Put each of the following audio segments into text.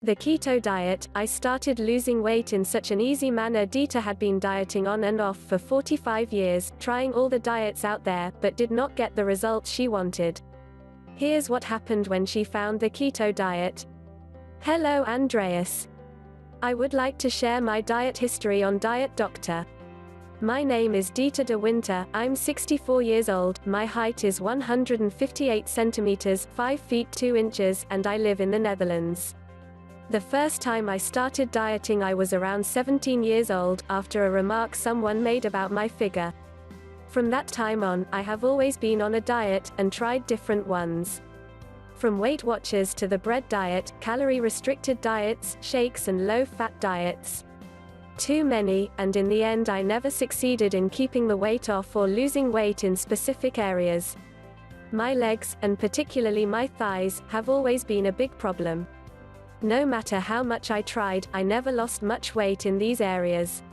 The keto diet. I started losing weight in such an easy manner. Dita had been dieting on and off for 45 years, trying all the diets out there, but did not get the results she wanted. Here's what happened when she found the keto diet. Hello Andreas. I would like to share my diet history on Diet Doctor. My name is Dita de Winter, I'm 64 years old, my height is 158 centimeters, 5 feet 2 inches, and I live in the Netherlands. The first time I started dieting I was around 17 years old, after a remark someone made about my figure. From that time on, I have always been on a diet, and tried different ones. From Weight Watchers to the bread diet, calorie-restricted diets, shakes and low-fat diets. Too many, and in the end I never succeeded in keeping the weight off or losing weight in specific areas. My legs, and particularly my thighs, have always been a big problem. No matter how much I tried, I never lost much weight in these areas.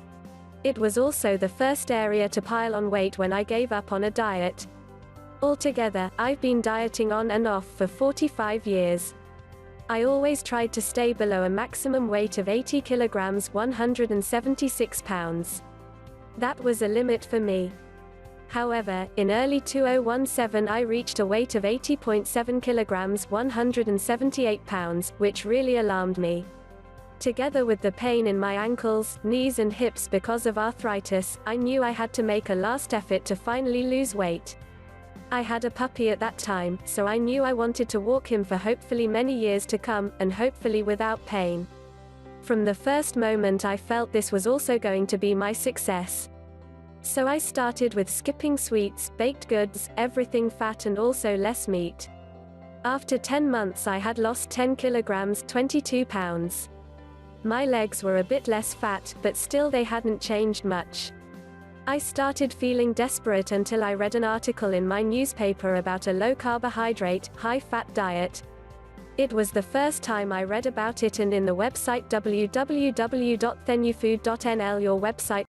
It was also the first area to pile on weight when I gave up on a diet. Altogether, I've been dieting on and off for 45 years. I always tried to stay below a maximum weight of 80 kilograms, 176 pounds. That was a limit for me. However, in early 2017 I reached a weight of 80.7 kilograms, 178 pounds, which really alarmed me. Together with the pain in my ankles, knees and hips because of arthritis, I knew I had to make a last effort to finally lose weight. I had a puppy at that time, so I knew I wanted to walk him for hopefully many years to come, and hopefully without pain. From the first moment I felt this was also going to be my success. So I started with skipping sweets, baked goods, everything fat and also less meat. After 10 months I had lost 10 kilograms, 22 pounds. My legs were a bit less fat, but still they hadn't changed much. I started feeling desperate until I read an article in my newspaper about a low-carbohydrate, high-fat diet. It was the first time I read about it, and in the website www.thenufood.nl, your website